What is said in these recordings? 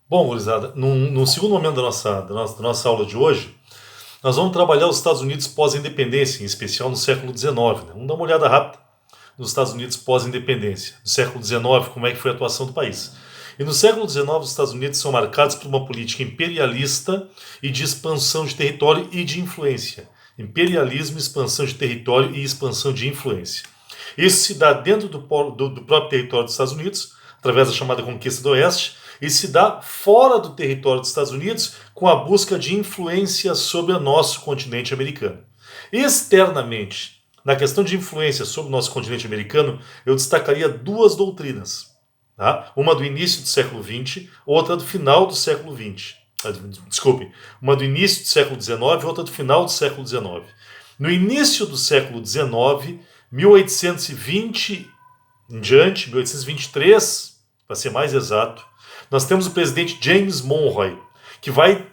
Bom, gurizada, no segundo momento da nossa aula de hoje, nós vamos trabalhar os Estados Unidos pós-independência, em especial no século XIX. Né? Vamos dar uma olhada rápida nos Estados Unidos pós-independência, no século XIX, como é que foi a atuação do país. E no século XIX, os Estados Unidos são marcados por uma política imperialista e de expansão de território e de influência. Imperialismo, expansão de território e expansão de influência. Isso se dá dentro do próprio território dos Estados Unidos, através da chamada conquista do Oeste, e se dá fora do território dos Estados Unidos com a busca de influência sobre o nosso continente americano. Externamente, na questão de influência sobre o nosso continente americano, eu destacaria duas doutrinas. Tá? Uma do início do século XX, outra do final do século XX. Desculpe, uma do início do século XIX, outra do final do século XIX. No início do século XIX, 1820 em diante, 1823, para ser mais exato, nós temos o presidente James Monroe, que vai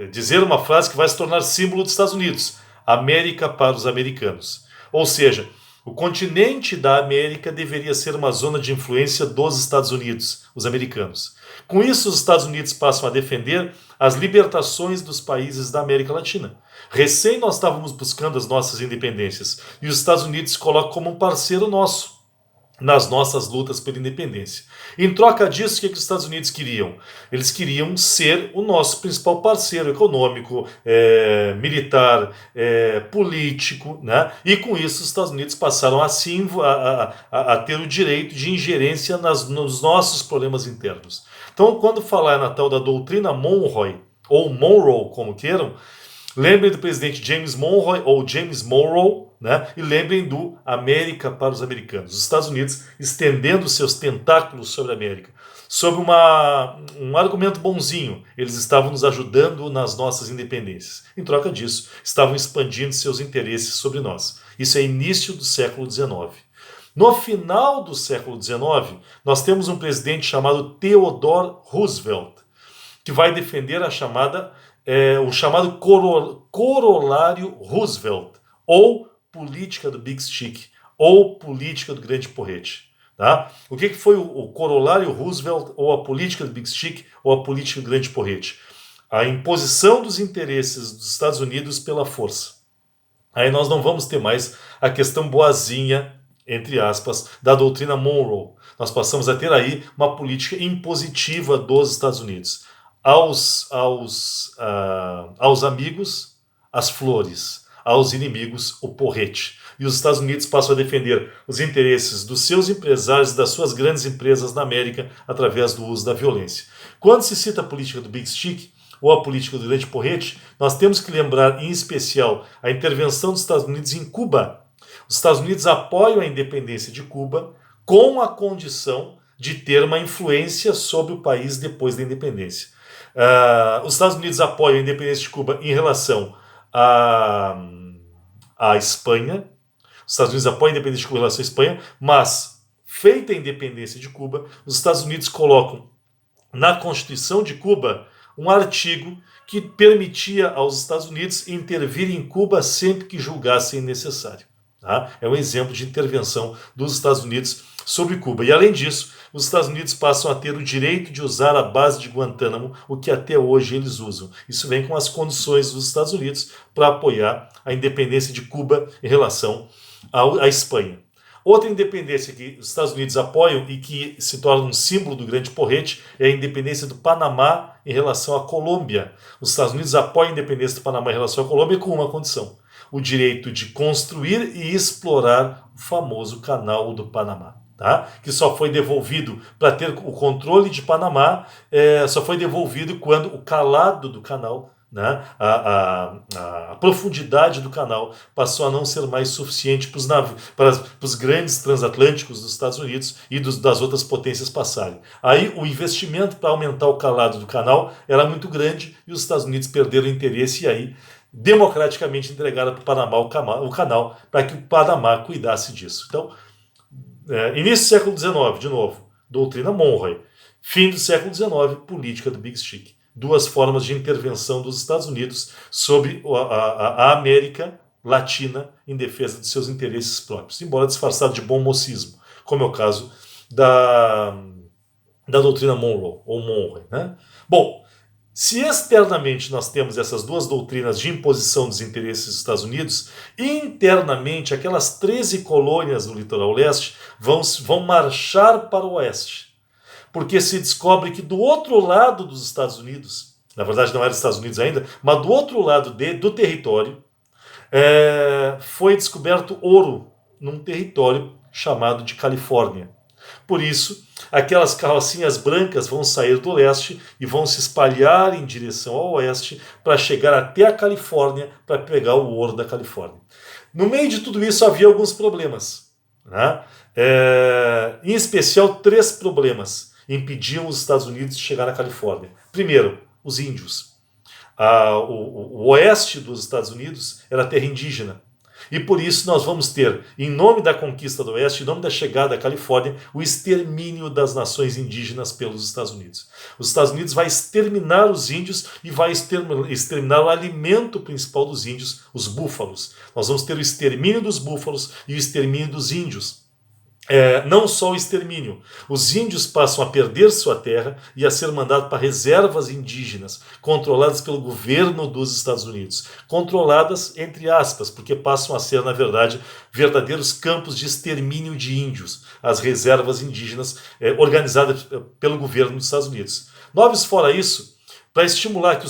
dizer uma frase que vai se tornar símbolo dos Estados Unidos: América para os americanos. Ou seja, o continente da América deveria ser uma zona de influência dos Estados Unidos, os americanos. Com isso, os Estados Unidos passam a defender as libertações dos países da América Latina. Recém nós estávamos buscando as nossas independências e os Estados Unidos se colocam como um parceiro nosso nas nossas lutas pela independência. Em troca disso, o que os Estados Unidos queriam? Eles queriam ser o nosso principal parceiro econômico, militar, político, né? E com isso os Estados Unidos passaram assim a ter o direito de ingerência nos nossos problemas internos. Então, quando falar na tal da doutrina Monroe, ou Monroe, como queiram, lembrem do presidente James Monroe ou James Monroe, né? E lembrem do América para os americanos. Os Estados Unidos estendendo seus tentáculos sobre a América. Sob um argumento bonzinho, eles estavam nos ajudando nas nossas independências. Em troca disso, estavam expandindo seus interesses sobre nós. Isso é início do século XIX. No final do século XIX, nós temos um presidente chamado Theodore Roosevelt, que vai defender o chamado corolário Roosevelt, ou política do Big Stick, ou política do grande porrete. Tá? O que foi o corolário Roosevelt, ou a política do Big Stick, ou a política do grande porrete? A imposição dos interesses dos Estados Unidos pela força. Aí nós não vamos ter mais a questão boazinha, entre aspas, da doutrina Monroe. Nós passamos a ter aí uma política impositiva dos Estados Unidos. Aos amigos, as flores. Aos inimigos, o porrete. E os Estados Unidos passam a defender os interesses dos seus empresários e das suas grandes empresas na América através do uso da violência. Quando se cita a política do Big Stick, ou a política do grande porrete, nós temos que lembrar, em especial, a intervenção dos Estados Unidos em Cuba. Os Estados Unidos apoiam a independência de Cuba com a condição de ter uma influência sobre o país depois da independência. Os Estados Unidos apoiam a independência de Cuba em relação à Espanha. Os Estados Unidos apoiam a independência de Cuba em relação à Espanha, mas, feita a independência de Cuba, os Estados Unidos colocam na Constituição de Cuba um artigo que permitia aos Estados Unidos intervir em Cuba sempre que julgassem necessário. Tá? É um exemplo de intervenção dos Estados Unidos sobre Cuba. E, além disso, os Estados Unidos passam a ter o direito de usar a base de Guantánamo, o que até hoje eles usam. Isso vem com as condições dos Estados Unidos para apoiar a independência de Cuba em relação à Espanha. Outra independência que os Estados Unidos apoiam e que se torna um símbolo do grande porrete é a independência do Panamá em relação à Colômbia. Os Estados Unidos apoiam a independência do Panamá em relação à Colômbia com uma condição: o direito de construir e explorar o famoso Canal do Panamá. Tá? Que só foi devolvido para ter o controle de Panamá, só foi devolvido quando o calado do canal, né, a profundidade do canal passou a não ser mais suficiente para os grandes transatlânticos dos Estados Unidos e das outras potências passarem. Aí o investimento para aumentar o calado do canal era muito grande e os Estados Unidos perderam o interesse, e aí democraticamente entregaram para o Panamá o canal para que o Panamá cuidasse disso. Então, início do século XIX, de novo, doutrina Monroe. Fim do século XIX, política do Big Stick. Duas formas de intervenção dos Estados Unidos sobre a América Latina em defesa de seus interesses próprios, embora disfarçado de bom mocismo, como é o caso da doutrina Monroe, ou Monroe, né? Bom, se externamente nós temos essas duas doutrinas de imposição dos interesses dos Estados Unidos, internamente aquelas 13 colônias do litoral leste vão marchar para o oeste. Porque se descobre que do outro lado dos Estados Unidos, na verdade não era os Estados Unidos ainda, mas do outro lado do território, foi descoberto ouro num território chamado de Califórnia. Por isso, aquelas carrocinhas brancas vão sair do leste e vão se espalhar em direção ao oeste para chegar até a Califórnia para pegar o ouro da Califórnia. No meio de tudo isso havia alguns problemas, né? Em especial 3 problemas impediam os Estados Unidos de chegar na Califórnia. Primeiro, os índios. O oeste dos Estados Unidos era terra indígena. E por isso nós vamos ter, em nome da conquista do Oeste, em nome da chegada à Califórnia, o extermínio das nações indígenas pelos Estados Unidos. Os Estados Unidos vai exterminar os índios e vai exterminar o alimento principal dos índios, os búfalos. Nós vamos ter o extermínio dos búfalos e o extermínio dos índios. Não só o extermínio, os índios passam a perder sua terra e a ser mandados para reservas indígenas, controladas pelo governo dos Estados Unidos. Controladas, entre aspas, porque passam a ser, na verdade, verdadeiros campos de extermínio de índios, as reservas indígenas organizadas pelo governo dos Estados Unidos. Noves fora isso, para estimular que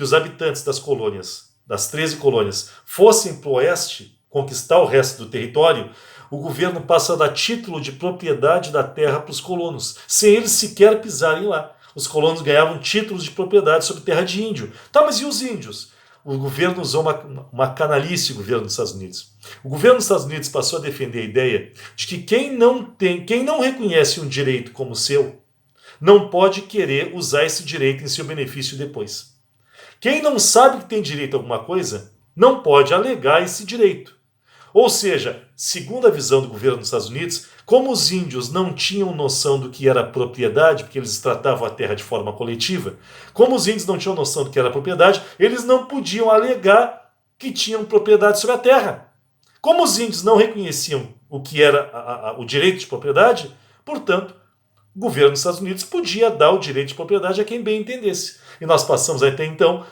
os habitantes das colônias, das 13 colônias, fossem para o oeste, conquistar o resto do território, o governo passa a dar título de propriedade da terra para os colonos, sem eles sequer pisarem lá. Os colonos ganhavam títulos de propriedade sobre terra de índio. Tá, mas e os índios? O governo usou uma canalice, o governo dos Estados Unidos. O governo dos Estados Unidos passou a defender a ideia de que quem não reconhece um direito como seu, não pode querer usar esse direito em seu benefício depois. Quem não sabe que tem direito a alguma coisa, não pode alegar esse direito. Ou seja, segundo a visão do governo dos Estados Unidos, como os índios não tinham noção do que era propriedade, porque eles tratavam a terra de forma coletiva, como os índios não tinham noção do que era propriedade, eles não podiam alegar que tinham propriedade sobre a terra. Como os índios não reconheciam o que era o direito de propriedade, portanto, o governo dos Estados Unidos podia dar o direito de propriedade a quem bem entendesse. E nós passamos até então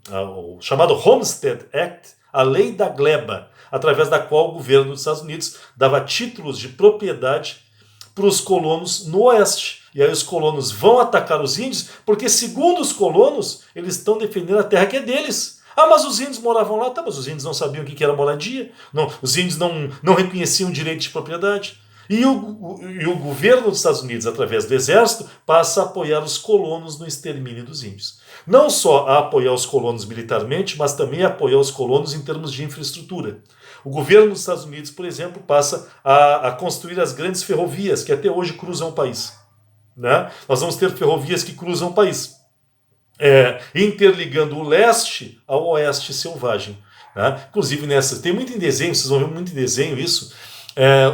o chamado Homestead Act, a lei da gleba, através da qual o governo dos Estados Unidos dava títulos de propriedade para os colonos no oeste. E aí os colonos vão atacar os índios, porque segundo os colonos, eles estão defendendo a terra que é deles. Ah, mas os índios moravam lá, tá, mas os índios não sabiam o que era moradia, não, os índios não reconheciam o direito de propriedade. E o governo dos Estados Unidos, através do exército, passa a apoiar os colonos no extermínio dos índios. Não só a apoiar os colonos militarmente, mas também a apoiar os colonos em termos de infraestrutura. O governo dos Estados Unidos, por exemplo, passa a construir as grandes ferrovias que até hoje cruzam o país. Né? Nós vamos ter ferrovias que cruzam o país, interligando o leste ao oeste selvagem. Né? Inclusive, tem muito em desenho, vocês vão ver muito em desenho isso,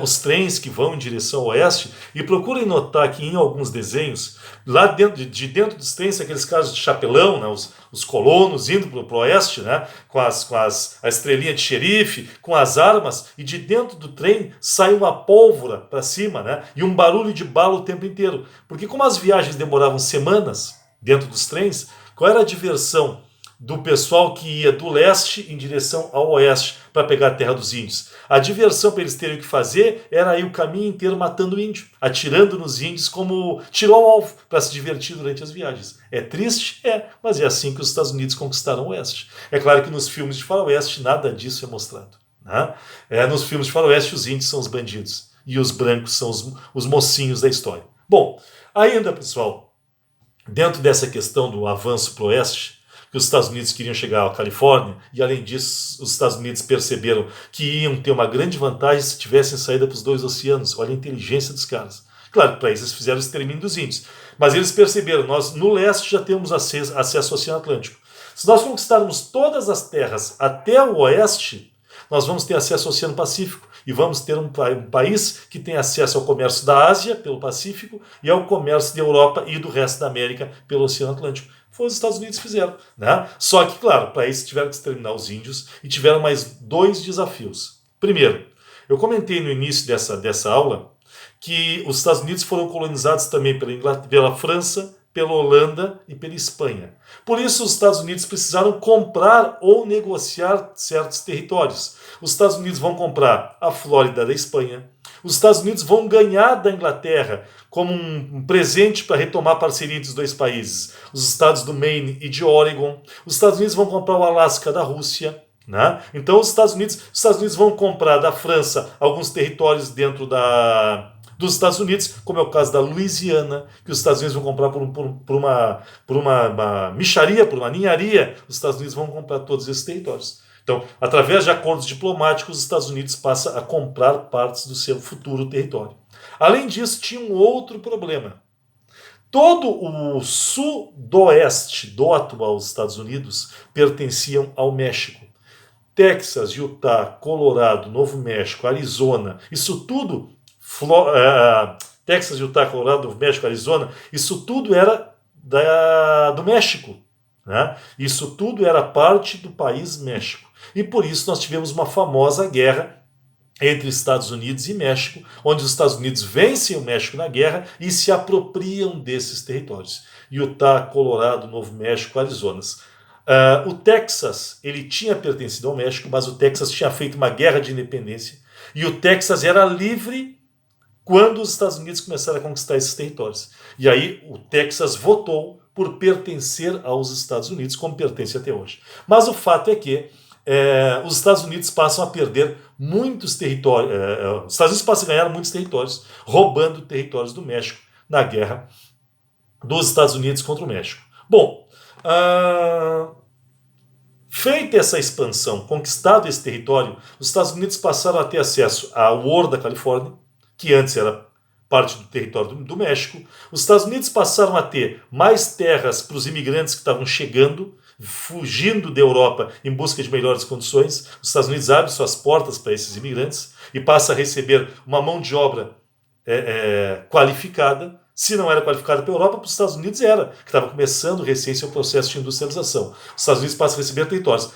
os trens que vão em direção ao oeste, e procurem notar que em alguns desenhos, lá dentro dos trens, aqueles caras de chapelão, né, os colonos indo para o oeste, né, com a estrelinha de xerife, com as armas, e de dentro do trem sai uma pólvora para cima, né, e um barulho de bala o tempo inteiro. Porque como as viagens demoravam semanas dentro dos trens, qual era a diversão do pessoal que ia do leste em direção ao oeste para pegar a terra dos índios? A diversão para eles terem o que fazer era ir o caminho inteiro matando o índio, atirando nos índios como tiro ao alvo, para se divertir durante as viagens. É triste? Mas é assim que os Estados Unidos conquistaram o oeste. É claro que nos filmes de faroeste nada disso é mostrado. Né? Nos filmes de faroeste os índios são os bandidos e os brancos são os mocinhos da história. Bom, ainda pessoal, dentro dessa questão do avanço para o oeste, que os Estados Unidos queriam chegar à Califórnia, e além disso, os Estados Unidos perceberam que iam ter uma grande vantagem se tivessem saída para os 2 oceanos. Olha a inteligência dos caras. Claro, para isso eles fizeram o extermínio dos índios. Mas eles perceberam, nós no leste já temos acesso ao Oceano Atlântico. Se nós conquistarmos todas as terras até o oeste, nós vamos ter acesso ao Oceano Pacífico. E vamos ter um país que tem acesso ao comércio da Ásia, pelo Pacífico, e ao comércio da Europa e do resto da América, pelo Oceano Atlântico. Foi os Estados Unidos que fizeram. Né? Só que, claro, para isso tiveram que exterminar os índios e tiveram mais 2 desafios. Primeiro, Eu comentei no início dessa aula que os Estados Unidos foram colonizados também pela França, pela Holanda e pela Espanha. Por isso, os Estados Unidos precisaram comprar ou negociar certos territórios. Os Estados Unidos vão comprar a Flórida da Espanha. Os Estados Unidos vão ganhar da Inglaterra como um presente para retomar a parceria entre os dois países os estados do Maine e de Oregon. Os Estados Unidos vão comprar o Alasca da Rússia. Né? Então, os Estados Unidos vão comprar da França alguns territórios dentro dos Estados Unidos, como é o caso da Louisiana, que os Estados Unidos vão comprar por uma mixaria, por uma ninharia, os Estados Unidos vão comprar todos esses territórios. Então, através de acordos diplomáticos, os Estados Unidos passam a comprar partes do seu futuro território. Além disso, tinha um outro problema. Todo o sudoeste do atual Estados Unidos pertenciam ao México. Texas, Utah, Colorado, Novo México, Arizona, isso tudo Texas, Utah, Colorado, Novo México, Arizona, isso tudo era do México. Né? Isso tudo era parte do país México. E por isso nós tivemos uma famosa guerra entre Estados Unidos e México, onde os Estados Unidos vencem o México na guerra e se apropriam desses territórios. Utah, Colorado, Novo México, Arizona. O Texas, ele tinha pertencido ao México, mas o Texas tinha feito uma guerra de independência e o Texas era livre quando os Estados Unidos começaram a conquistar esses territórios. E aí o Texas votou por pertencer aos Estados Unidos, como pertence até hoje. Mas o fato é que os Estados Unidos passam a perder muitos territórios, os Estados Unidos passam a ganhar muitos territórios, roubando territórios do México na guerra dos Estados Unidos contra o México. Bom, feita essa expansão, conquistado esse território, os Estados Unidos passaram a ter acesso ao ouro da Califórnia, que antes era parte do território do México. Os Estados Unidos passaram a ter mais terras para os imigrantes que estavam chegando, fugindo da Europa em busca de melhores condições. Os Estados Unidos abrem suas portas para esses imigrantes e passa a receber uma mão de obra qualificada. Se não era qualificada pela Europa, para os Estados Unidos era, que estava começando recém seu processo de industrialização. Os Estados Unidos passam a receber territórios,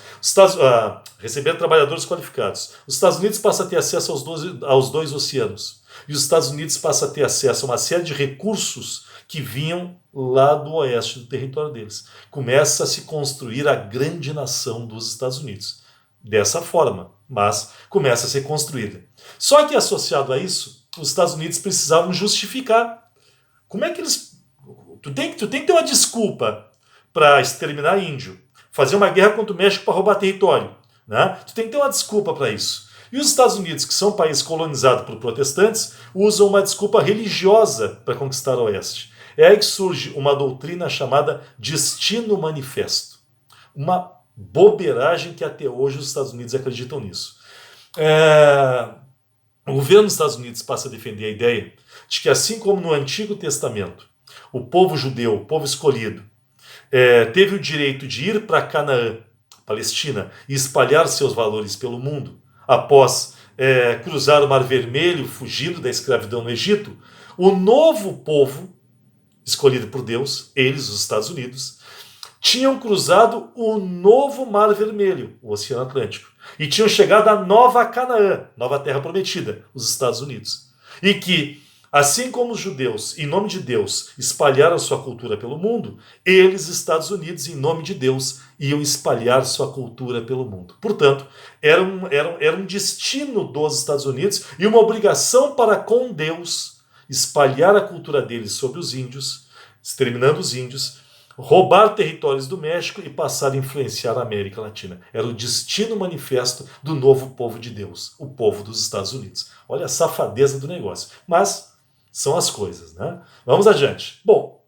receber trabalhadores qualificados. Os Estados Unidos passam a ter acesso aos dois oceanos. E os Estados Unidos passam a ter acesso a uma série de recursos que vinham lá do oeste do território deles. Começa a se construir a grande nação dos Estados Unidos. Dessa forma, mas começa a ser construída. Só que associado a isso, os Estados Unidos precisavam justificar. Como é que eles... Tu tem que ter uma desculpa para exterminar índio, fazer uma guerra contra o México para roubar território. Né? Tu tem que ter uma desculpa para isso. E os Estados Unidos, que são um país colonizado por protestantes, usam uma desculpa religiosa para conquistar o Oeste. É aí que surge uma doutrina chamada Destino Manifesto. Uma bobeiragem que até hoje os Estados Unidos acreditam nisso. O governo dos Estados Unidos passa a defender a ideia de que, assim como no Antigo Testamento, o povo judeu, o povo escolhido, teve o direito de ir para Canaã, Palestina, e espalhar seus valores pelo mundo, após cruzar o Mar Vermelho, fugindo da escravidão no Egito, o novo povo, escolhido por Deus, eles, os Estados Unidos, tinham cruzado o novo Mar Vermelho, o Oceano Atlântico, e tinham chegado à Nova Canaã, Nova Terra Prometida, os Estados Unidos. E que, assim como os judeus, em nome de Deus, espalharam sua cultura pelo mundo, eles, Estados Unidos, em nome de Deus, iam espalhar sua cultura pelo mundo. Portanto, era um destino dos Estados Unidos e uma obrigação para com Deus espalhar a cultura deles sobre os índios, exterminando os índios, roubar territórios do México e passar a influenciar a América Latina. Era o destino manifesto do novo povo de Deus, o povo dos Estados Unidos. Olha a safadeza do negócio. Mas são as coisas, né? Vamos adiante. Bom,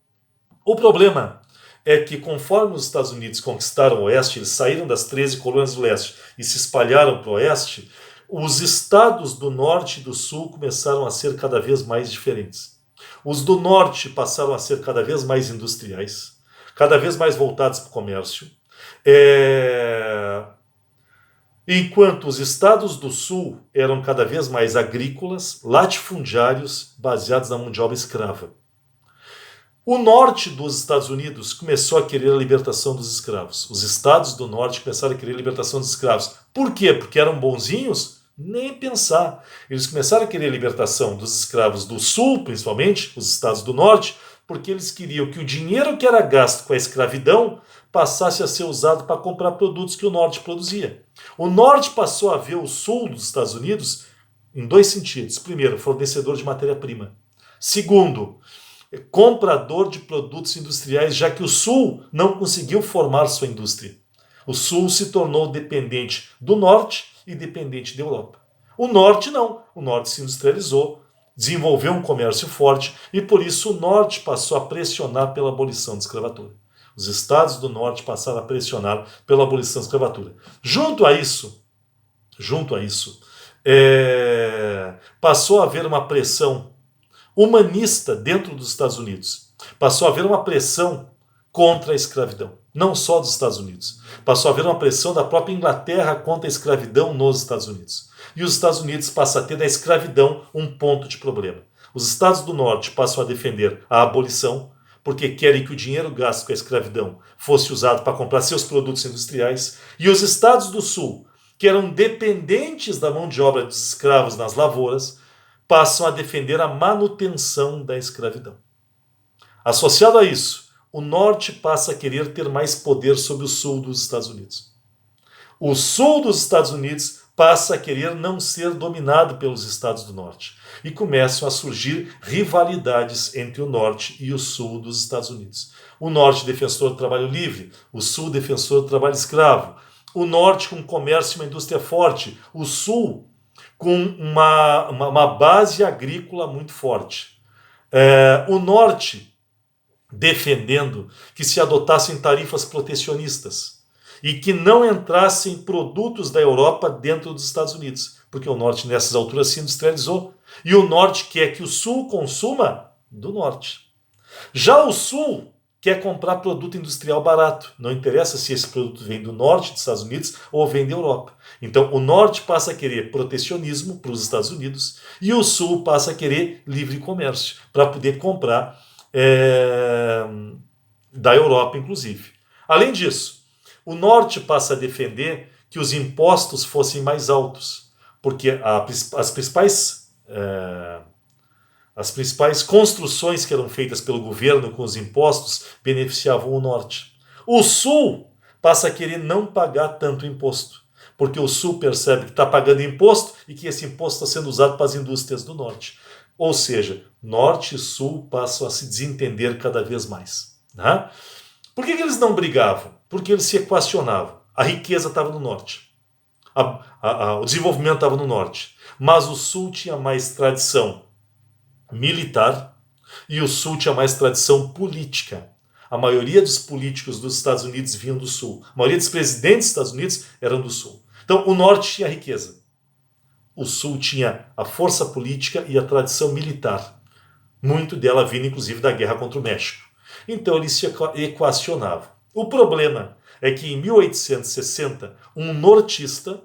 o problema é que conforme os Estados Unidos conquistaram o Oeste, eles saíram das 13 colônias do Leste e se espalharam para o Oeste, os estados do Norte e do Sul começaram a ser cada vez mais diferentes. Os do Norte passaram a ser cada vez mais industriais, cada vez mais voltados para o comércio, enquanto os estados do Sul eram cada vez mais agrícolas, latifundiários, baseados na mão de obra escrava. O norte dos Estados Unidos começou a querer a libertação dos escravos. Os estados do norte começaram a querer a libertação dos escravos. Por quê? Porque eram bonzinhos? Nem pensar. Eles começaram a querer a libertação dos escravos do sul, principalmente, os estados do norte, porque eles queriam que o dinheiro que era gasto com a escravidão passasse a ser usado para comprar produtos que o norte produzia. O norte passou a ver o sul dos Estados Unidos em dois sentidos. Primeiro, fornecedor de matéria-prima. Segundo, comprador de produtos industriais, já que o sul não conseguiu formar sua indústria. O sul se tornou dependente do norte e dependente da Europa. O norte não. O norte se industrializou, desenvolveu um comércio forte e por isso o norte passou a pressionar pela abolição da escravatura. Os estados do norte passaram a pressionar pela abolição da escravatura. Junto a isso, passou a haver uma pressão humanista dentro dos Estados Unidos. Passou a haver uma pressão contra a escravidão, não só dos Estados Unidos. Passou a haver uma pressão da própria Inglaterra contra a escravidão nos Estados Unidos. E os Estados Unidos passam a ter na escravidão um ponto de problema. Os estados do norte passam a defender a abolição, porque querem que o dinheiro gasto com a escravidão fosse usado para comprar seus produtos industriais. E os estados do sul, que eram dependentes da mão de obra dos escravos nas lavouras, passam a defender a manutenção da escravidão. Associado a isso, o norte passa a querer ter mais poder sobre o sul dos Estados Unidos. O sul dos Estados Unidos passa a querer não ser dominado pelos estados do norte. E começam a surgir rivalidades entre o norte e o sul dos Estados Unidos. O norte defensor do trabalho livre, o sul defensor do trabalho escravo. O norte com comércio e uma indústria forte, o sul com uma base agrícola muito forte. O norte defendendo que se adotassem tarifas protecionistas e que não entrassem produtos da Europa dentro dos Estados Unidos, porque o norte nessas alturas se industrializou e o norte quer que o sul consuma do norte. Já o sul quer comprar produto industrial barato, não interessa se esse produto vem do norte dos Estados Unidos ou vem da Europa. Então o norte passa a querer protecionismo para os Estados Unidos e o sul passa a querer livre comércio para poder comprar da Europa, inclusive. Além disso, o norte passa a defender que os impostos fossem mais altos, porque as principais construções que eram feitas pelo governo com os impostos beneficiavam o norte. O sul passa a querer não pagar tanto imposto, porque o sul percebe que está pagando imposto e que esse imposto está sendo usado para as indústrias do norte. Ou seja, norte e sul passam a se desentender cada vez mais. Né? Por que eles não brigavam? Porque eles se equacionavam. A riqueza estava no norte. O desenvolvimento estava no norte. Mas o sul tinha mais tradição militar e o sul tinha mais tradição política. A maioria dos políticos dos Estados Unidos vinham do sul. A maioria dos presidentes dos Estados Unidos eram do sul. Então o norte tinha riqueza. O sul tinha a força política e a tradição militar. Muito dela vindo, inclusive, da guerra contra o México. Então eles se equacionavam. O problema é que em 1860, um nortista,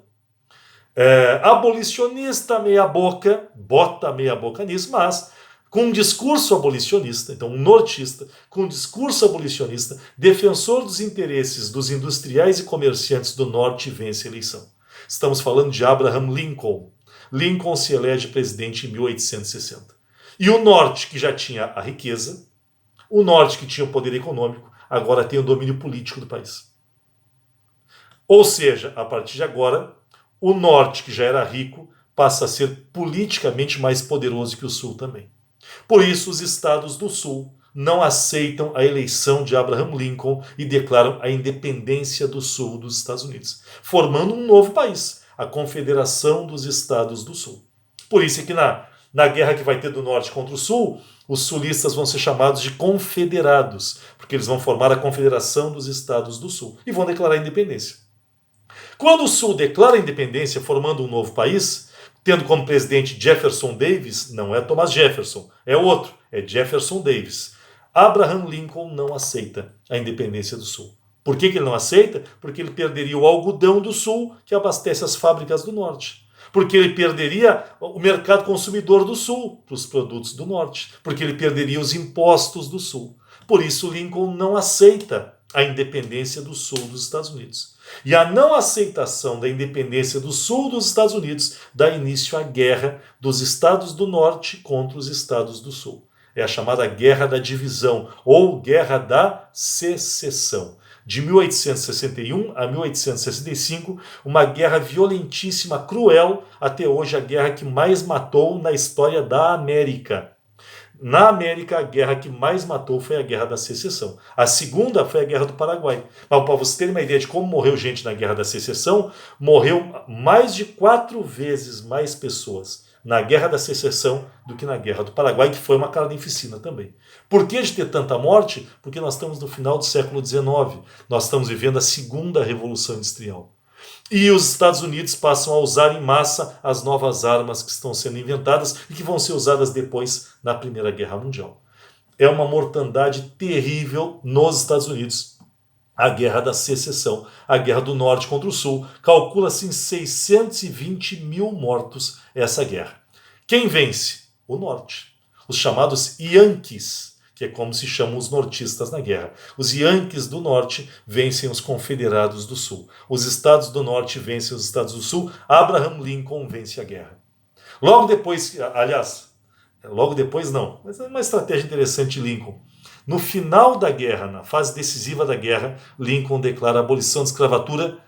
abolicionista meia-boca, bota meia-boca nisso, mas com um discurso abolicionista, então um nortista, com um discurso abolicionista, defensor dos interesses dos industriais e comerciantes do norte, vence a eleição. Estamos falando de Abraham Lincoln. Lincoln se elege presidente em 1860. E o norte, que já tinha a riqueza, o norte que tinha o poder econômico, agora tem o domínio político do país. Ou seja, a partir de agora, o norte, que já era rico, passa a ser politicamente mais poderoso que o sul também. Por isso, os estados do sul não aceitam a eleição de Abraham Lincoln e declaram a independência do sul dos Estados Unidos, formando um novo país, a Confederação dos Estados do Sul. Por isso é que na guerra que vai ter do norte contra o sul, os sulistas vão ser chamados de confederados, porque eles vão formar a Confederação dos Estados do Sul e vão declarar a independência. Quando o sul declara a independência, formando um novo país, tendo como presidente Jefferson Davis, não é Thomas Jefferson, é outro, é Jefferson Davis. Abraham Lincoln não aceita a independência do sul. Por que ele não aceita? Porque ele perderia o algodão do sul, que abastece as fábricas do norte. Porque ele perderia o mercado consumidor do sul para os produtos do norte. Porque ele perderia os impostos do sul. Por isso Lincoln não aceita a independência do sul dos Estados Unidos. E a não aceitação da independência do sul dos Estados Unidos dá início à guerra dos estados do norte contra os estados do sul. É a chamada Guerra da Divisão, ou Guerra da Secessão. De 1861 a 1865, uma guerra violentíssima, cruel, até hoje a guerra que mais matou na história da América. Na América, a guerra que mais matou foi a Guerra da Secessão. A segunda foi a Guerra do Paraguai. Mas para você ter uma ideia de como morreu gente na Guerra da Secessão, morreu mais de 4 vezes mais pessoas na Guerra da Secessão do que na Guerra do Paraguai, que foi uma carnificina também. Por que de ter tanta morte? Porque nós estamos no final do século XIX. Nós estamos vivendo a segunda Revolução Industrial. E os Estados Unidos passam a usar em massa as novas armas que estão sendo inventadas e que vão ser usadas depois na Primeira Guerra Mundial. É uma mortandade terrível nos Estados Unidos. A Guerra da Secessão, a Guerra do Norte contra o Sul, calcula-se em 620 mil mortos essa guerra. Quem vence? O Norte. Os chamados Yankees, que é como se chamam os nortistas na guerra. Os Yankees do Norte vencem os Confederados do Sul. Os Estados do Norte vencem os Estados do Sul. Abraham Lincoln vence a guerra. Logo depois, aliás, logo depois não, mas é uma estratégia interessante de Lincoln. No final da guerra, na fase decisiva da guerra, Lincoln declara a abolição da escravatura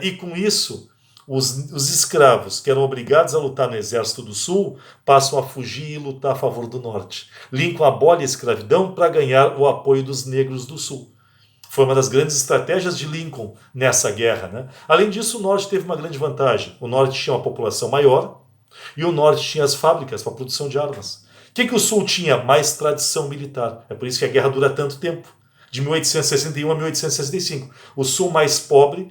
e com isso os escravos que eram obrigados a lutar no Exército do Sul passam a fugir e lutar a favor do Norte. Lincoln abole a escravidão para ganhar o apoio dos negros do Sul. Foi uma das grandes estratégias de Lincoln nessa guerra, né? Além disso, o Norte teve uma grande vantagem. O Norte tinha uma população maior e o Norte tinha as fábricas para a produção de armas. O que o Sul tinha? Mais tradição militar. É por isso que a guerra dura tanto tempo, de 1861 a 1865. O Sul mais pobre,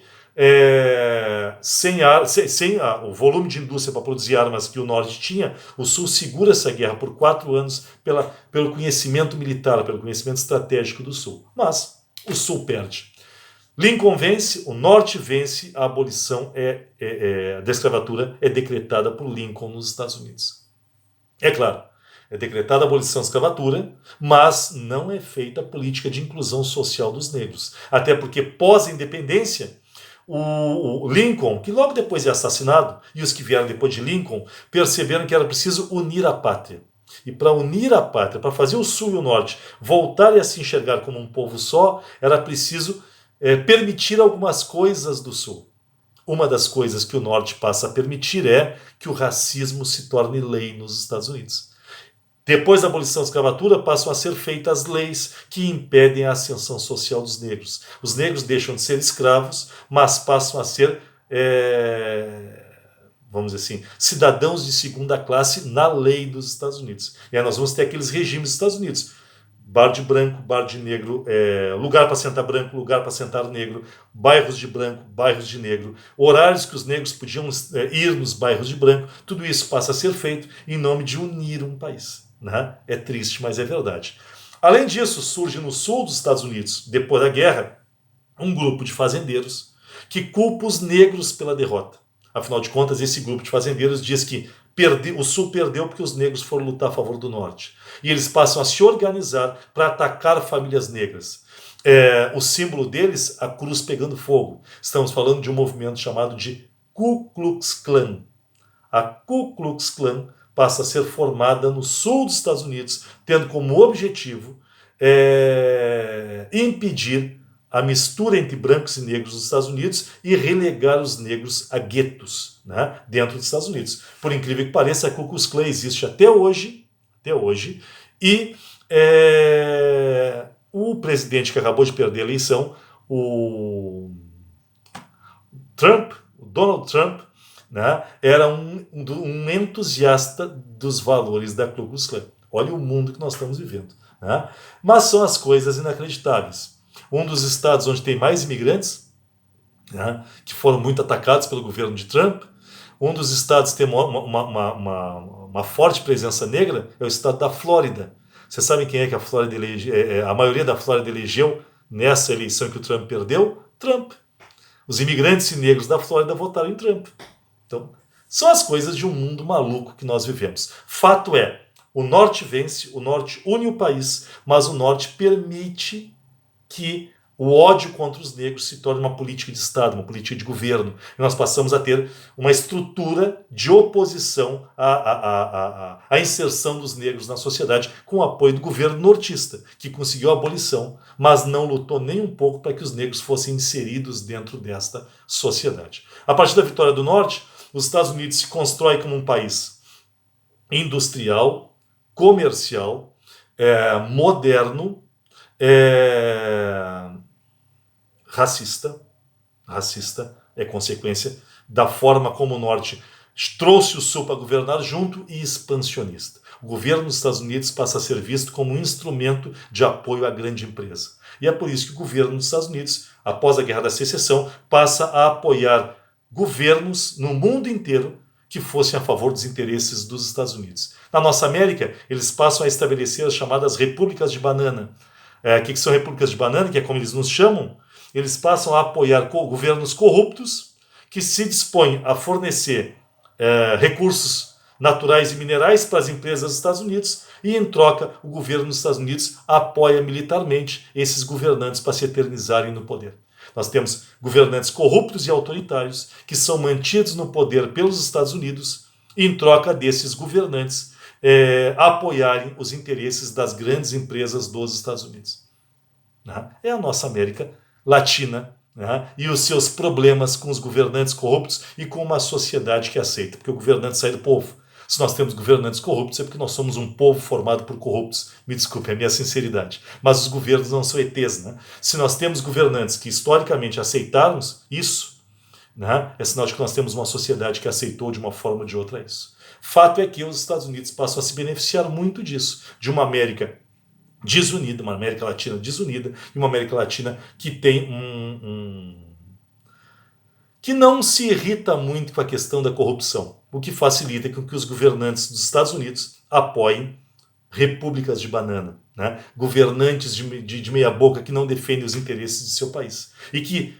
sem o volume de indústria para produzir armas que o Norte tinha, o Sul segura essa guerra por 4 anos pelo conhecimento militar, pelo conhecimento estratégico do Sul. Mas o Sul perde. Lincoln vence, o Norte vence, a abolição da escravatura é decretada por Lincoln nos Estados Unidos. É claro, é decretada a abolição da escravatura, mas não é feita a política de inclusão social dos negros. Até porque pós-independência, o Lincoln, que logo depois é assassinado, e os que vieram depois de Lincoln, perceberam que era preciso unir a pátria. E para unir a pátria, para fazer o Sul e o Norte voltarem a se enxergar como um povo só, era preciso permitir algumas coisas do Sul. Uma das coisas que o Norte passa a permitir é que o racismo se torne lei nos Estados Unidos. Depois da abolição da escravatura, passam a ser feitas leis que impedem a ascensão social dos negros. Os negros deixam de ser escravos, mas passam a ser, vamos dizer assim, cidadãos de segunda classe na lei dos Estados Unidos. E aí nós vamos ter aqueles regimes dos Estados Unidos. Bar de branco, bar de negro, lugar para sentar branco, lugar para sentar negro, bairros de branco, bairros de negro, horários que os negros podiam ir nos bairros de branco, tudo isso passa a ser feito em nome de unir um país. Né? É triste, mas é verdade. Além disso, surge no sul dos Estados Unidos, depois da guerra, um grupo de fazendeiros que culpa os negros pela derrota. Afinal de contas, esse grupo de fazendeiros diz que o Sul perdeu porque os negros foram lutar a favor do Norte. E eles passam a se organizar para atacar famílias negras. O símbolo deles, a cruz pegando fogo. Estamos falando de um movimento chamado de Ku Klux Klan. A Ku Klux Klan passa a ser formada no sul dos Estados Unidos, tendo como objetivo impedir a mistura entre brancos e negros nos Estados Unidos e relegar os negros a guetos, né, dentro dos Estados Unidos. Por incrível que pareça, a Ku Klux Klan existe até hoje, e o presidente que acabou de perder a eleição, o Donald Trump, né, era um entusiasta dos valores da Ku Klux Klan. Olha o mundo que nós estamos vivendo. Né? Mas são as coisas inacreditáveis. Um dos estados onde tem mais imigrantes, né, que foram muito atacados pelo governo de Trump, um dos estados que tem uma forte presença negra é o estado da Flórida. Vocês sabem quem é que a Flórida a maioria da Flórida elegeu nessa eleição que o Trump perdeu? Trump. Os imigrantes e negros da Flórida votaram em Trump. Então, são as coisas de um mundo maluco que nós vivemos. Fato é, o Norte vence, o Norte une o país, mas o Norte permite que o ódio contra os negros se torna uma política de Estado, uma política de governo. E nós passamos a ter uma estrutura de oposição à inserção dos negros na sociedade, com o apoio do governo nortista, que conseguiu a abolição, mas não lutou nem um pouco para que os negros fossem inseridos dentro desta sociedade. A partir da vitória do Norte, os Estados Unidos se constrói como um país industrial, comercial, moderno, racista é consequência da forma como o Norte trouxe o Sul para governar junto e expansionista. O governo dos Estados Unidos passa a ser visto como um instrumento de apoio à grande empresa. E é por isso que o governo dos Estados Unidos, após a Guerra da Secessão, passa a apoiar governos no mundo inteiro que fossem a favor dos interesses dos Estados Unidos. Na nossa América, eles passam a estabelecer as chamadas repúblicas de banana. O que são repúblicas de banana, que é como eles nos chamam? Eles passam a apoiar governos corruptos que se dispõem a fornecer recursos naturais e minerais para as empresas dos Estados Unidos e, em troca, o governo dos Estados Unidos apoia militarmente esses governantes para se eternizarem no poder. Nós temos governantes corruptos e autoritários que são mantidos no poder pelos Estados Unidos e, em troca desses governantes, apoiarem os interesses das grandes empresas dos Estados Unidos. É a nossa América Latina, e os seus problemas com os governantes corruptos e com uma sociedade que aceita, porque o governante sai do povo. Se nós temos governantes corruptos é porque nós somos um povo formado por corruptos. Me desculpe, é a minha sinceridade. Mas os governos não são ETs. Se nós temos governantes que historicamente aceitaram isso, é sinal de que nós temos uma sociedade que aceitou de uma forma ou de outra isso. Fato é que os Estados Unidos passam a se beneficiar muito disso, de uma América desunida, uma América Latina desunida, e uma América Latina que tem que não se irrita muito com a questão da corrupção, o que facilita com que os governantes dos Estados Unidos apoiem repúblicas de banana, governantes de meia boca que não defendem os interesses de seu país e que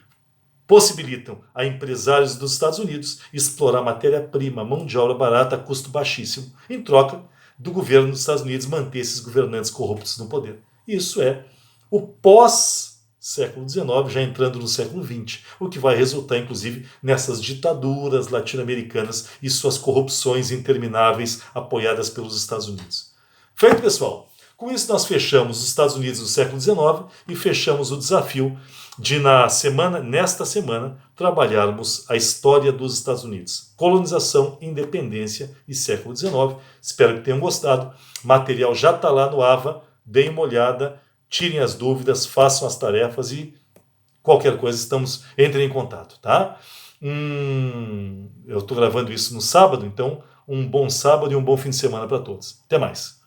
possibilitam a empresários dos Estados Unidos explorar matéria-prima, mão de obra barata a custo baixíssimo, em troca do governo dos Estados Unidos manter esses governantes corruptos no poder. Isso é o pós-século XIX, já entrando no século XX, o que vai resultar, inclusive, nessas ditaduras latino-americanas e suas corrupções intermináveis apoiadas pelos Estados Unidos. Feito, pessoal? Com isso, nós fechamos os Estados Unidos do século XIX e fechamos o desafio de, nesta semana, trabalharmos a história dos Estados Unidos. Colonização, independência e século XIX. Espero que tenham gostado. O material já está lá no AVA. Deem uma olhada, tirem as dúvidas, façam as tarefas e qualquer coisa, entrem em contato, tá? Eu estou gravando isso no sábado, então um bom sábado e um bom fim de semana para todos. Até mais.